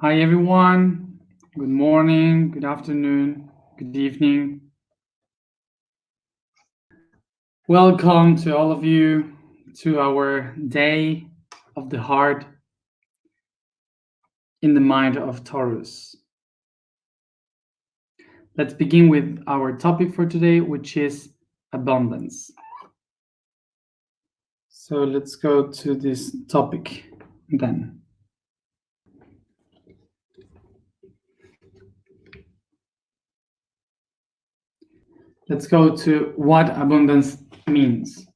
Hi everyone, good morning, good afternoon, good evening. Welcome to all of you to our Day of the Heart in the Mind of Taurus. Let's begin with our topic for today, which is abundance. So let's go to this topic then. Let's go to what abundance means.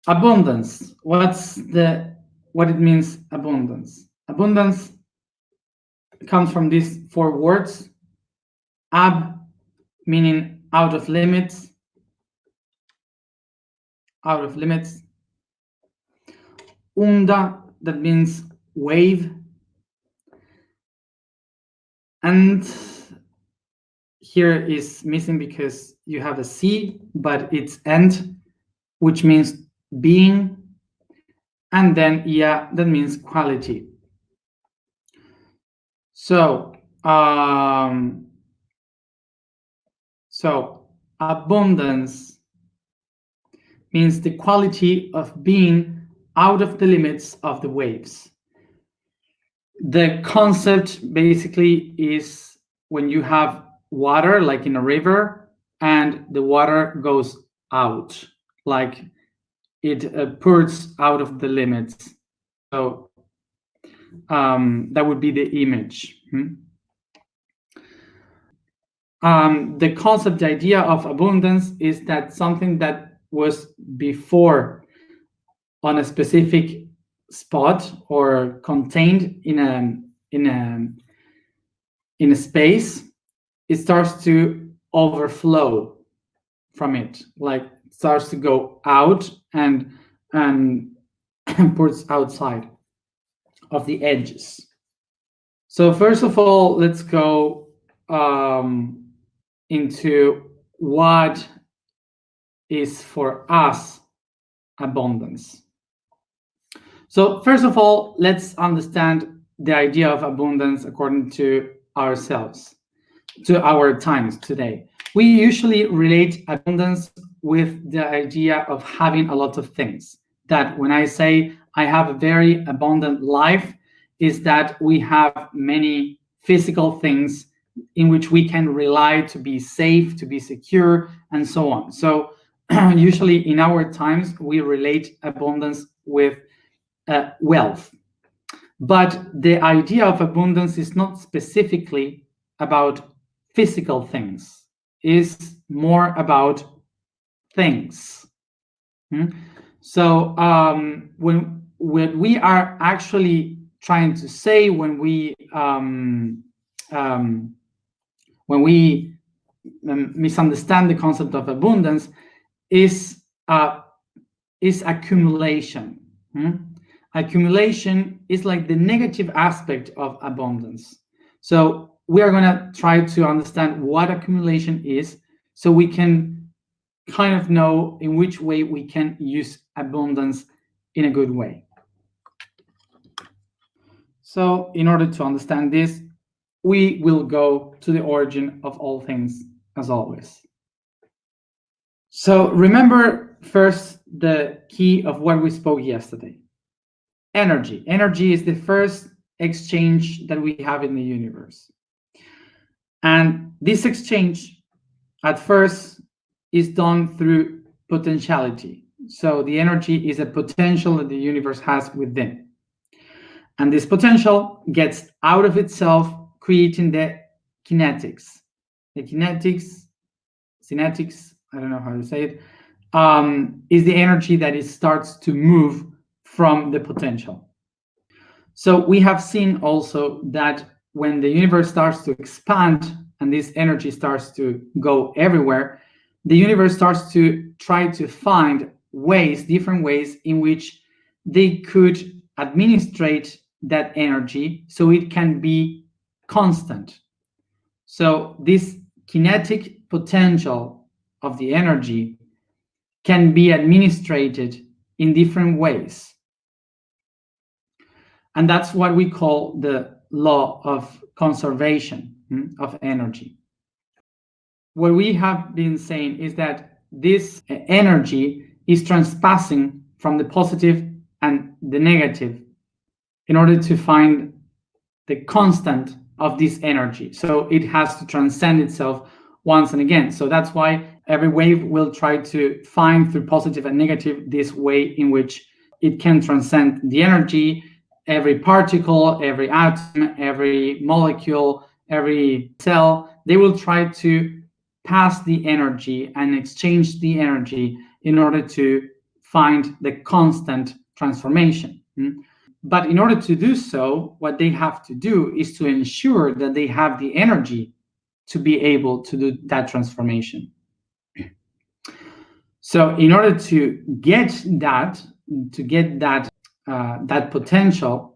Abundance, what it means, abundance. Abundance comes from these four words. Ab, meaning out of limits. Out of limits. Unda, that means wave. And here is missing because you have a C, but it's end, which means being. And then yeah, that means quality. So abundance means the quality of being out of the limits of the waves. The concept basically is when you have water, like in a river, and the water goes out, like it pours out of the limits. So that would be the image. The concept, the idea of abundance is that something that was before on a specific spot or contained in a space, it starts to overflow from it, like it starts to go out and puts outside of the edges. So first of all, let's go into what is for us abundance. So first of all, let's understand the idea of abundance according to ourselves, to our times today. We usually relate abundance with the idea of having a lot of things. That when I say I have a very abundant life, is that we have many physical things in which we can rely to be safe, to be secure, and so on. So usually in our times, we relate abundance with wealth. But the idea of abundance is not specifically about physical things, is more about things. So when we are actually trying to say, when we misunderstand the concept of abundance, is accumulation. Accumulation is like the negative aspect of abundance. So we are going to try to understand what accumulation is, so we can kind of know in which way we can use abundance in a good way. So in order to understand this, we will go to the origin of all things, as always. So remember first the key of what we spoke yesterday. Energy. Energy is the first exchange that we have in the universe. And this exchange at first is done through potentiality. So the energy is a potential that the universe has within. And this potential gets out of itself, creating the kinetics. The kinetics, I don't know how to say it, is the energy that it starts to move from the potential. So we have seen also that when the universe starts to expand and this energy starts to go everywhere, the universe starts to try to find ways, different ways in which they could administrate that energy so it can be constant. So this kinetic potential of the energy can be administrated in different ways. And that's what we call the law of conservation of energy. What we have been saying is that this energy is transpassing from the positive and the negative in order to find the constant of this energy. So it has to transcend itself once and again. So that's why every wave will try to find through positive and negative this way in which it can transcend the energy. Every particle, every atom, every molecule, every cell, they will try to pass the energy and exchange the energy in order to find the constant transformation. But in order to do so, what they have to do is to ensure that they have the energy to be able to do that transformation. So in order to get that potential,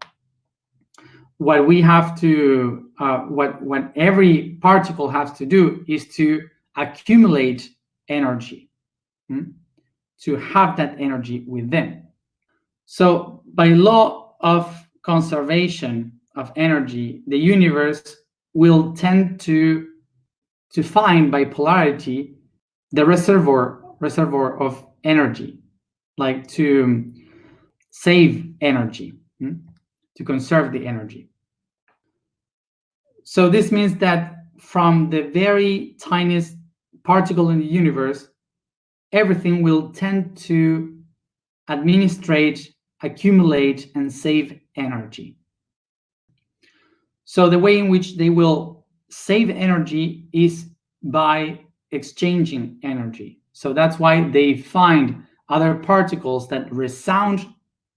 what we have to, what every particle has to do is to accumulate energy, to have that energy within. So by law of conservation of energy, the universe will tend to find by polarity the reservoir of energy, like to save energy, to conserve the energy. So this means that from the very tiniest particle in the universe, everything will tend to administrate, accumulate, and save energy. So the way in which they will save energy is by exchanging energy. So that's why they find other particles that resound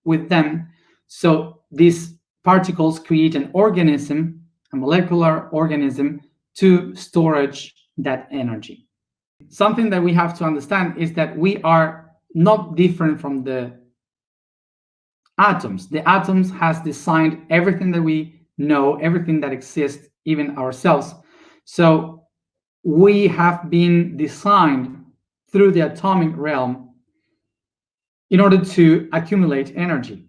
with them. So these particles create an organism, a molecular organism, to storage that energy. Something that we have to understand is that we are not different from the atoms. The atoms has designed everything that we know, everything that exists, even ourselves. So we have been designed through the atomic realm in order to accumulate energy,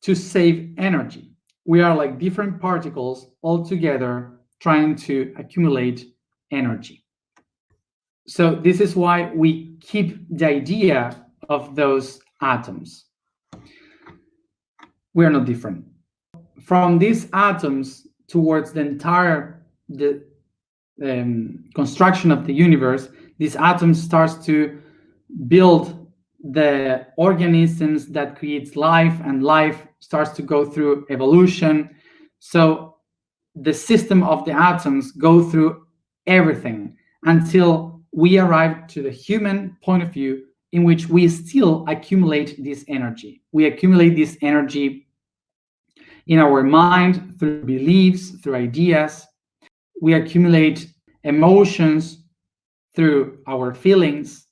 to save energy. We are like different particles all together trying to accumulate energy. So this is why we keep the idea of those atoms. We are not different. From these atoms towards the entire construction of the universe, these atoms starts to build the organisms that creates life, and life starts to go through evolution. So the system of the atoms go through everything until we arrive to the human point of view, in which we still accumulate this energy. We accumulate this energy in our mind through beliefs, through ideas. We accumulate emotions through our feelings.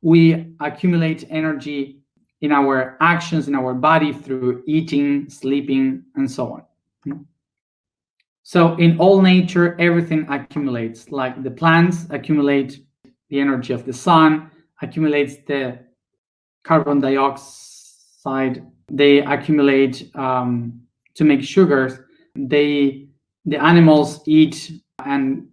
We accumulate energy in our actions, in our body, through eating, sleeping, and so on. So in all nature, everything accumulates. Like the plants accumulate the energy of the sun, accumulates the carbon dioxide. They accumulate to make sugars. The animals eat and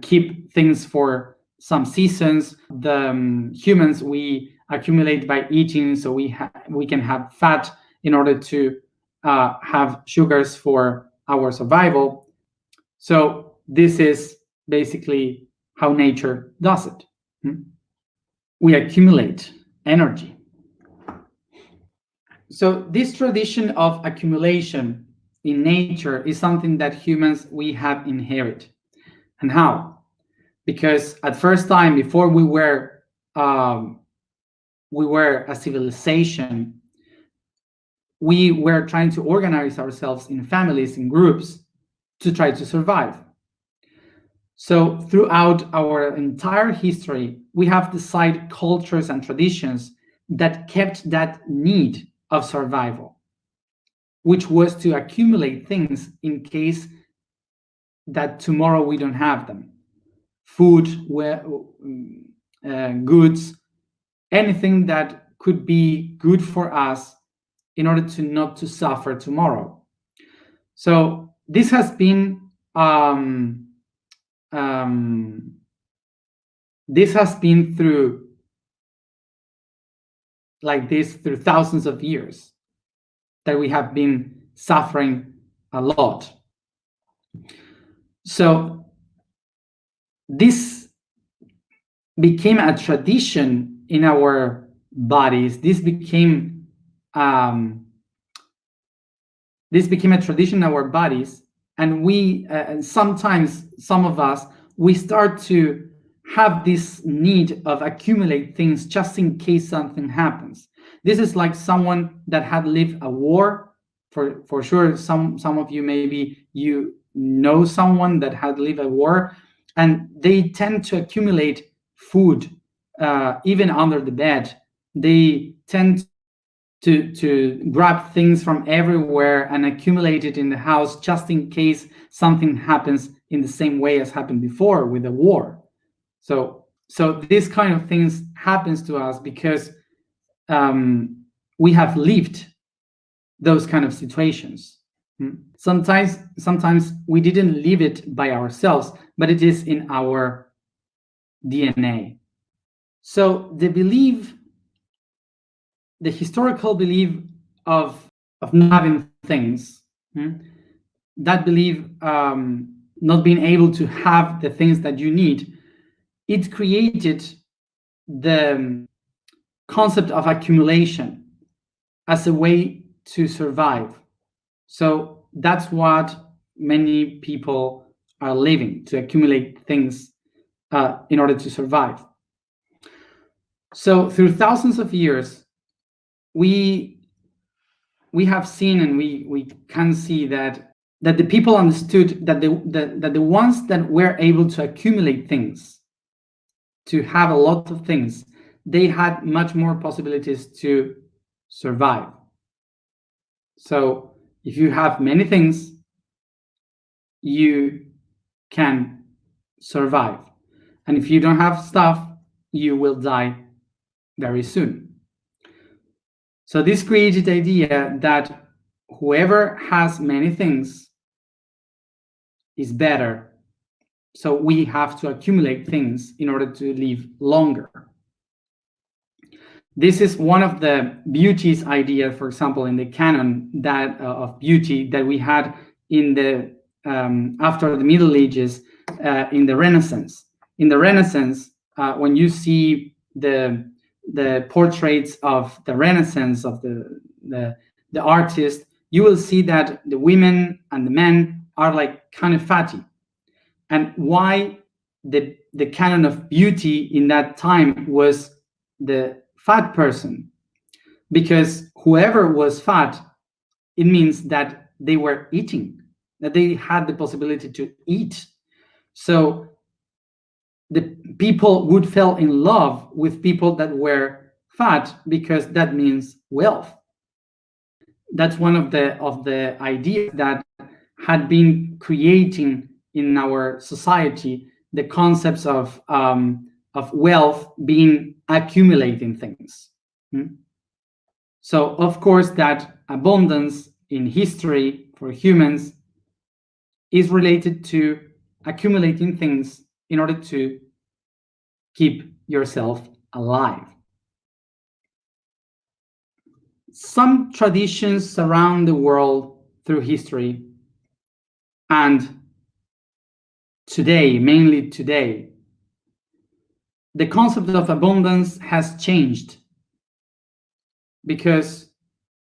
keep things for some seasons. The humans, we accumulate by eating, so we can have fat in order to have sugars for our survival. So this is basically how nature does it. We accumulate energy. So this tradition of accumulation in nature is something that humans, we have inherited. And how? Because at first time, before we were a civilization, we were trying to organize ourselves in families, in groups, to try to survive. So throughout our entire history, we have decided cultures and traditions that kept that need of survival, which was to accumulate things in case that tomorrow we don't have them. Food, goods, anything that could be good for us in order to not to suffer tomorrow. So this has been through like this through thousands of years that we have been suffering a lot. So this became a tradition in our bodies. This became a tradition in our bodies, and we sometimes, some of us, we start to have this need of accumulate things just in case something happens. This is like someone that had lived a war. For sure, some of you, maybe you know someone that had lived a war, and they tend to accumulate food even under the bed. They tend to grab things from everywhere and accumulate it in the house just in case something happens in the same way as happened before with the war. So this kind of things happens to us because we have lived those kind of situations. Sometimes we didn't live it by ourselves, but it is in our DNA. So the historical belief of not having things, that belief, not being able to have the things that you need, it created the concept of accumulation as a way to survive. So that's what many people are living, to accumulate things in order to survive. So through thousands of years, we have seen, and we can see that the people understood that the ones that were able to accumulate things, to have a lot of things, they had much more possibilities to survive. So if you have many things, you can survive. And if you don't have stuff, you will die very soon. So this created the idea that whoever has many things is better. So we have to accumulate things in order to live longer. This is one of the beauties idea, for example, in the canon that of beauty that we had in the after the Middle Ages, in the Renaissance. In the Renaissance, when you see the portraits of the Renaissance of the artist, you will see that the women and the men are like kind of fatty. And why the canon of beauty in that time was the fat person? Because whoever was fat, it means that they were eating, that they had the possibility to eat. So the people would fall in love with people that were fat because that means wealth. That's one of the ideas that had been creating in our society the concepts of wealth being accumulating things. So of course that abundance in history for humans is related to accumulating things in order to keep yourself alive. Some traditions around the world through history and today, mainly today, the concept of abundance has changed, because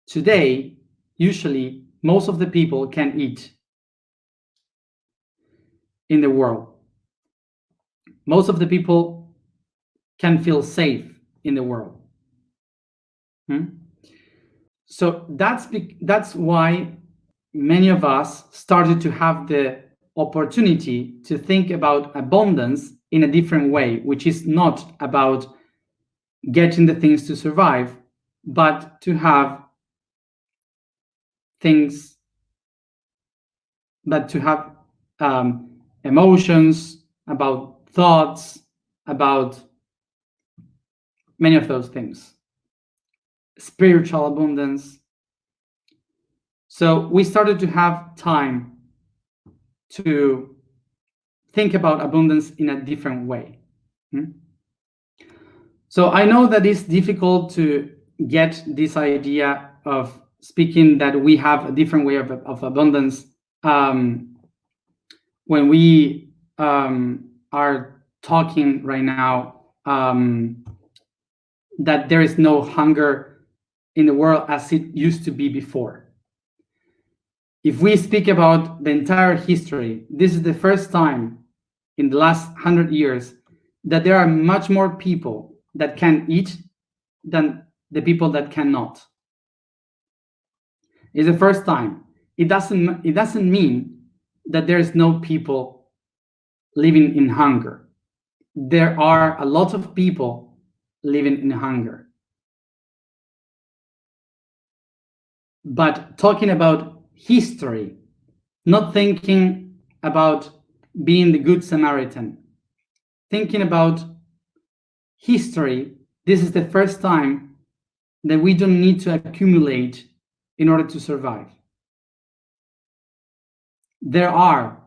today, usually, most of the people can eat in the world. Most of the people can feel safe in the world. So that's why many of us started to have the opportunity to think about abundance in a different way, which is not about getting the things to survive, but to have things, but to have emotions, about thoughts, about many of those things. Spiritual abundance. So we started to have time to think about abundance in a different way. So I know that it's difficult to get this idea of speaking that we have a different way of abundance when we are talking right now that there is no hunger in the world as it used to be before. If we speak about the entire history, this is the first time in the last 100 years that there are much more people that can eat than the people that cannot. It's the first time. It doesn't mean that there is no people living in hunger. There are a lot of people living in hunger. But talking about history, not thinking about being the Good Samaritan, thinking about history, this is the first time that we don't need to accumulate in order to survive. There are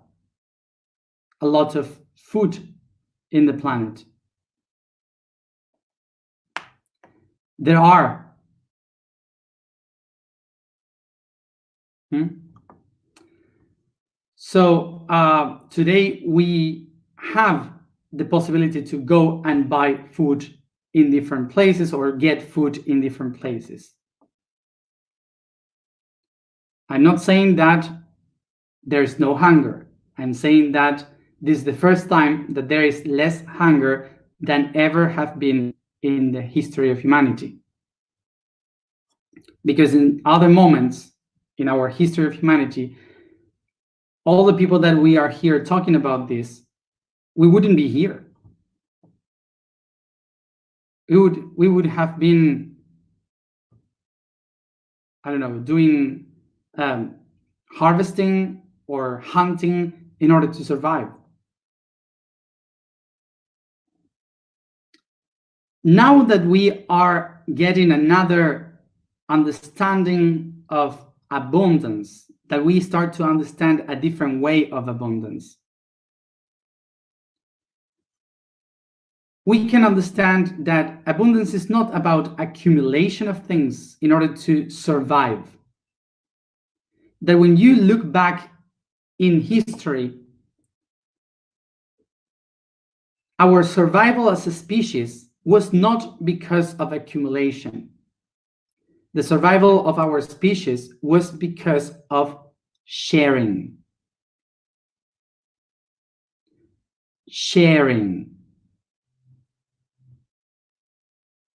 a lot of food in the planet. There are. So today we have the possibility to go and buy food in different places or get food in different places. I'm not saying that there's no hunger. I'm saying that this is the first time that there is less hunger than ever have been in the history of humanity. Because in other moments in our history of humanity, all the people that we are here talking about this, we wouldn't be here. We would have been, I don't know, doing harvesting or hunting in order to survive. Now that we are getting another understanding of abundance, that we start to understand a different way of abundance, we can understand that abundance is not about accumulation of things in order to survive. That when you look back in history, our survival as a species was not because of accumulation. The survival of our species was because of sharing. Sharing.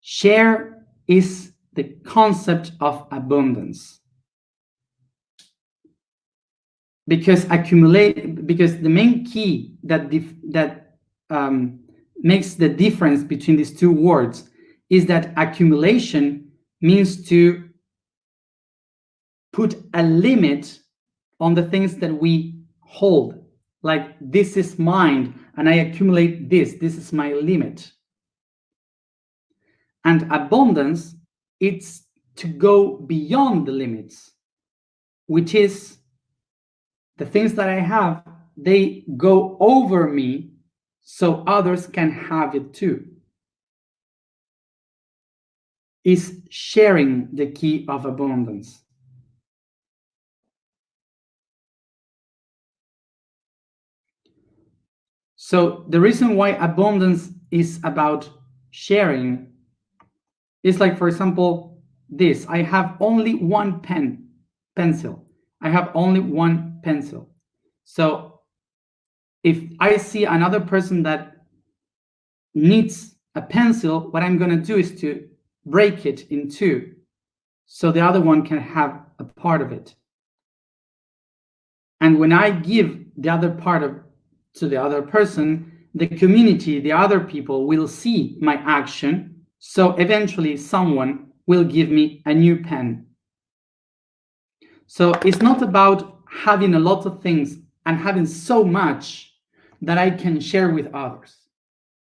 Share is the concept of abundance. Because the main key that makes the difference between these two words is that accumulation means to put a limit on the things that we hold. Like, this is mine and I accumulate this is my limit. And abundance, it's to go beyond the limits, which is the things that I have, they go over me so others can have it too. Is sharing the key of abundance. So the reason why abundance is about sharing is like, for example, this. I have only one pencil. I have only one pencil. So if I see another person that needs a pencil, what I'm going to do is to break it in two so the other one can have a part of it. And when I give the other part to the other person, the community, the other people will see my action. So eventually someone will give me a new pen. So it's not about having a lot of things and having so much that I can share with others.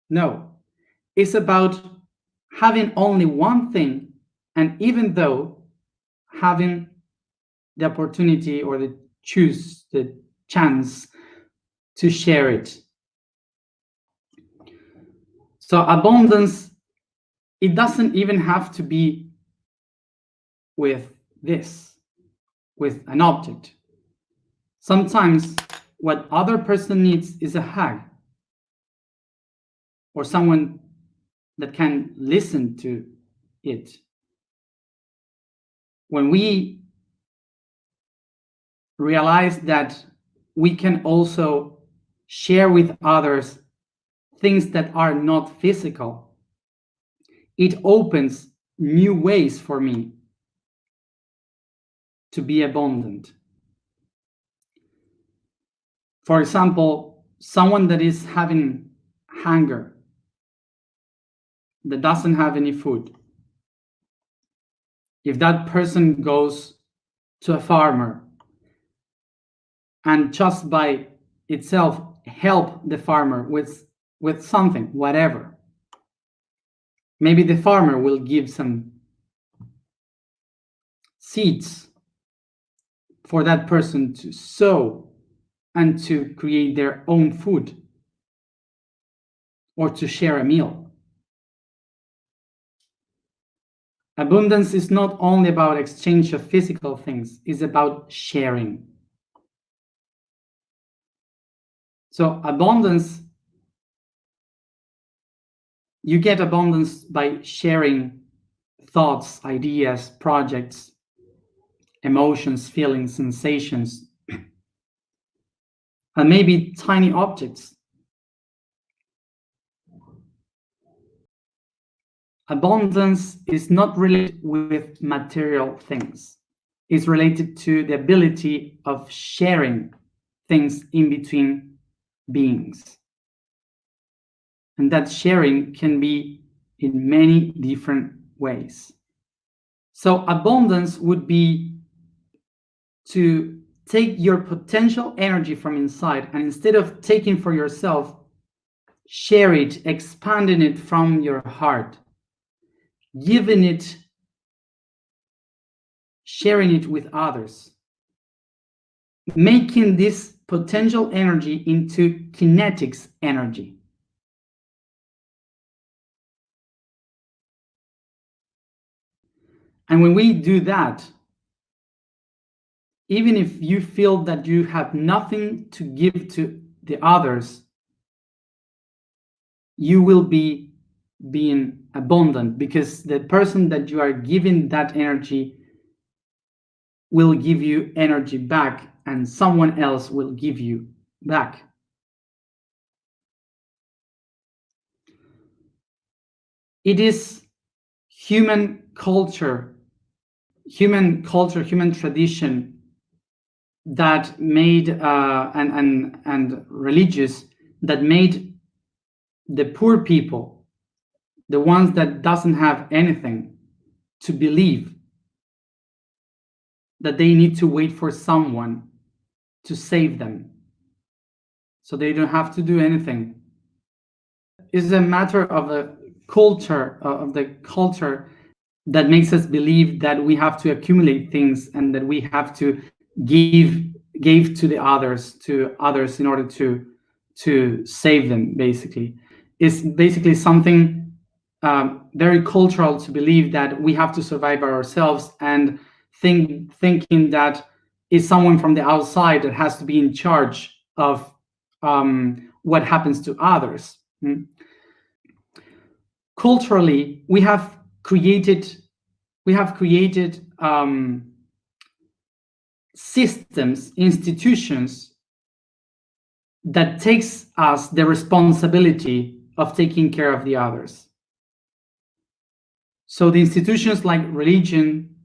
No, it's about having only one thing, and even though having the opportunity or the chance to share it. So abundance, it doesn't even have to be with an object. Sometimes what other person needs is a hug, or someone that can listen to it. When we realize that we can also share with others things that are not physical, it opens new ways for me to be abundant. For example, someone that is having hunger, that doesn't have any food, if that person goes to a farmer and just by itself help the farmer with something, whatever, maybe the farmer will give some seeds for that person to sow and to create their own food or to share a meal. Abundance is not only about exchange of physical things, it's about sharing. So abundance, you get abundance by sharing thoughts, ideas, projects, emotions, feelings, sensations, and maybe tiny objects. Abundance is not related with material things. It's related to the ability of sharing things in between beings. And that sharing can be in many different ways. So abundance would be to take your potential energy from inside, and instead of taking for yourself, share it, expanding it from your heart, giving it, sharing it with others, making this potential energy into kinetics energy. And when we do that, even if you feel that you have nothing to give to the others, you will be being abundant, because the person that you are giving that energy will give you energy back, and someone else will give you back. It is human culture, human tradition that made and religious that made the poor people, the ones that doesn't have anything, to believe that they need to wait for someone to save them, so they don't have to do anything. It's a matter of a culture, of the culture that makes us believe that we have to accumulate things and that we have to give to the others, in order to save them. Basically, it's basically something very cultural to believe that we have to survive by ourselves, and thinking that it's someone from the outside that has to be in charge of what happens to others. Culturally, we have created systems, institutions that takes us the responsibility of taking care of the others. So the institutions like religion,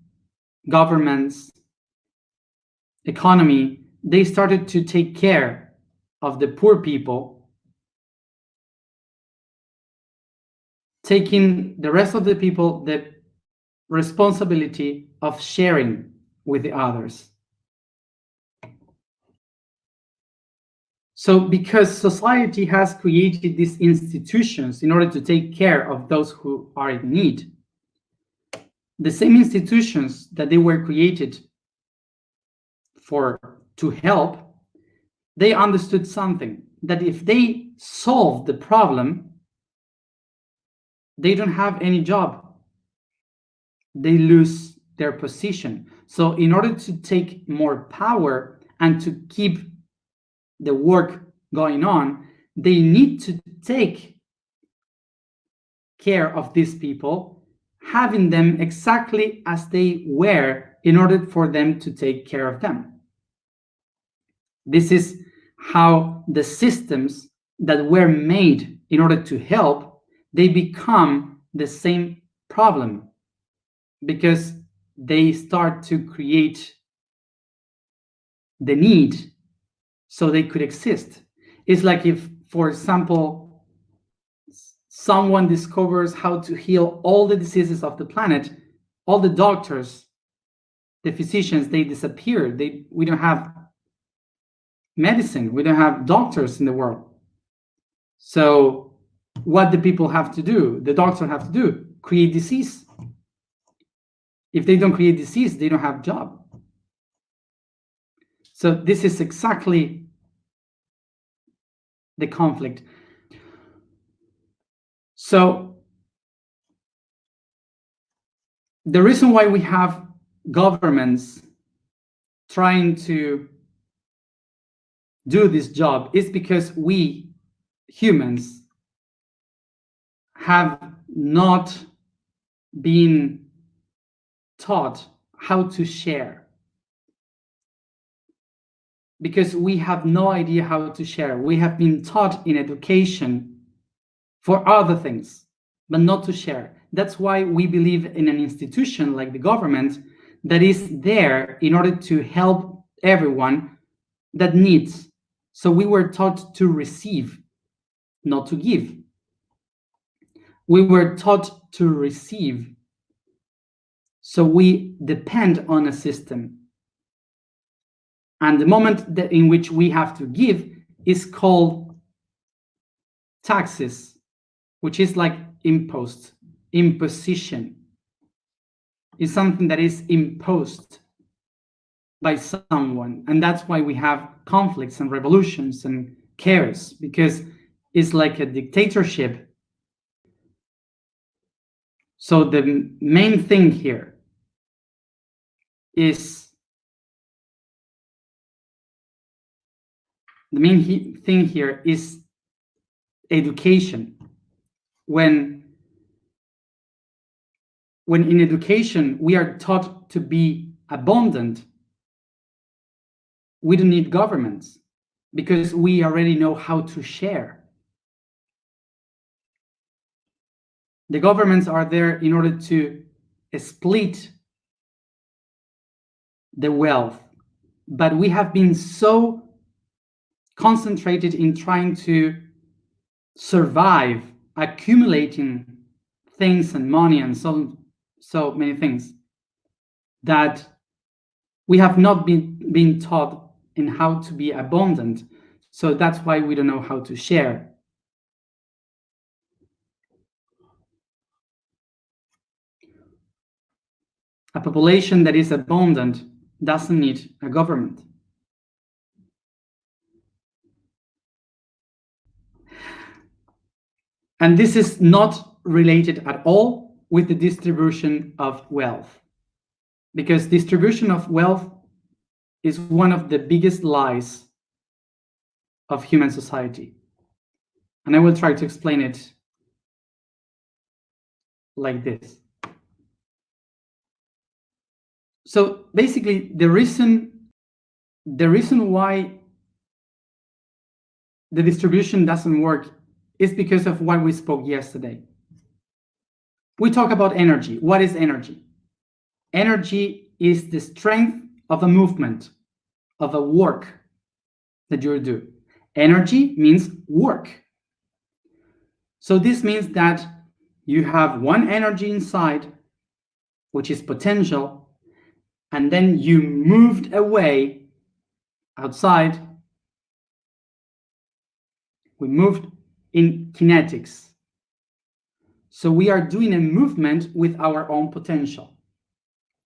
governments, economy, they started to take care of the poor people, taking the rest of the people the responsibility of sharing with the others. So because society has created these institutions in order to take care of those who are in need, the same institutions that they were created to help, they understood something, that if they solve the problem, they don't have any job. They lose their position. So in order to take more power and to keep the work going on, they need to take care of these people, having them exactly as they were in order for them to take care of them. This is how the systems that were made in order to help, they become the same problem, because they start to create the need so they could exist. It's like if, for example, someone discovers how to heal all the diseases of the planet, all the doctors, the physicians, they disappear. We don't have medicine, we don't have doctors in the world. So what do people have to do? The doctors have to do? Create disease. If they don't create disease, they don't have job. So this is exactly the conflict. So the reason why we have governments trying to do this job is because we humans have not been taught how to share, because we have no idea how to share. We have been taught in education for other things, but not to share. That's why we believe in an institution like the government that is there in order to help everyone that needs. So we were taught to receive, not to give. We were taught to receive. So we depend on a system. And the moment that in which we have to give is called taxes, which is like imposition. Is something that is imposed by someone. And that's why we have conflicts and revolutions and chaos, because it's like a dictatorship. So the main thing here is education. When in education we are taught to be abundant, we don't need governments, because we already know how to share. The governments are there in order to split the wealth, but we have been so concentrated in trying to survive, accumulating things and money and so many things, that we have not been taught in how to be abundant. So that's why we don't know how to share. A population that is abundant doesn't need a government. And this is not related at all with the distribution of wealth, because distribution of wealth is one of the biggest lies of human society. And I will try to explain it like this. So basically, the reason why the distribution doesn't work is because of what we spoke yesterday. We talk about energy. What is energy? Energy is the strength of a movement, of a work that you do. Energy means work. So this means that you have one energy inside, which is potential, and then you moved away outside. We moved in kinetics. So we are doing a movement with our own potential.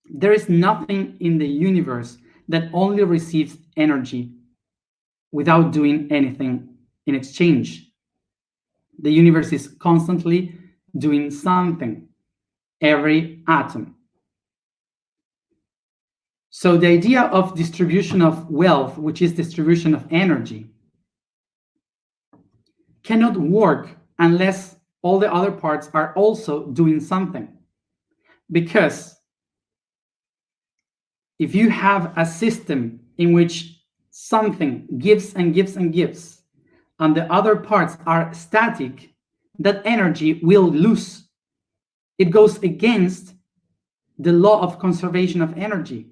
There is nothing in the universe that only receives energy without doing anything in exchange. The universe is constantly doing something, every atom. So the idea of distribution of wealth, which is distribution of energy, cannot work unless all the other parts are also doing something. Because if you have a system in which something gives and gives and gives, and the other parts are static, that energy will lose. It goes against the law of conservation of energy.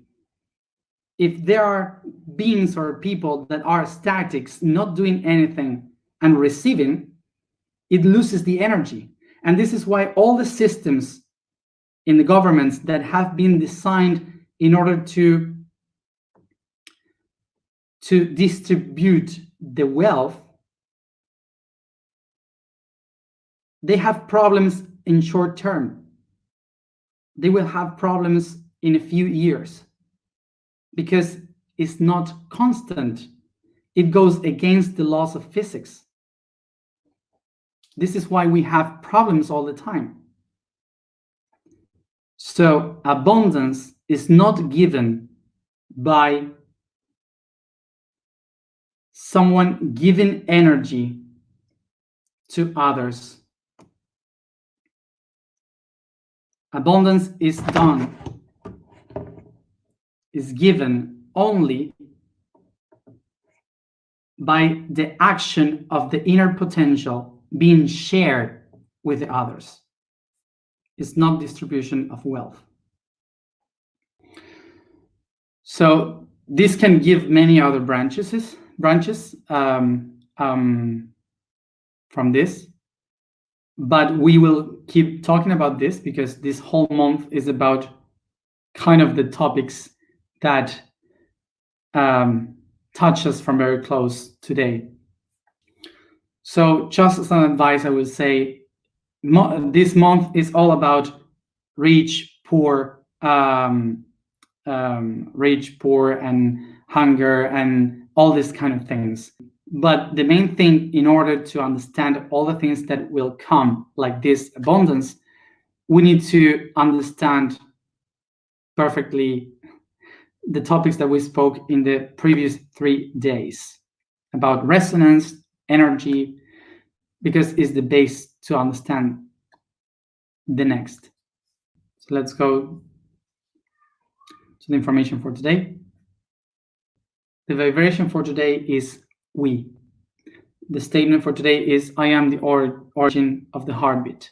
If there are beings or people that are statics, not doing anything and receiving, it loses the energy. And this is why all the systems in the governments that have been designed in order to distribute the wealth, they have problems in short term. They will have problems in a few years because it's not constant. It goes against the laws of physics. This is why we have problems all the time. So abundance is not given by someone giving energy to others. Abundance is given only by the action of the inner potential being shared with the others. It's not distribution of wealth. So this can give many other branches from this, but we will keep talking about this because this whole month is about kind of the topics that touch us from very close today. So just as an advice, I would say this month is all about rich, poor, and hunger and all these kind of things. But the main thing, in order to understand all the things that will come, like this abundance, we need to understand perfectly the topics that we spoke in the previous 3 days about resonance, energy, because it's the base to understand the next. So let's go to the information for today. The vibration for today is we. The statement for today is, I am the origin of the heartbeat.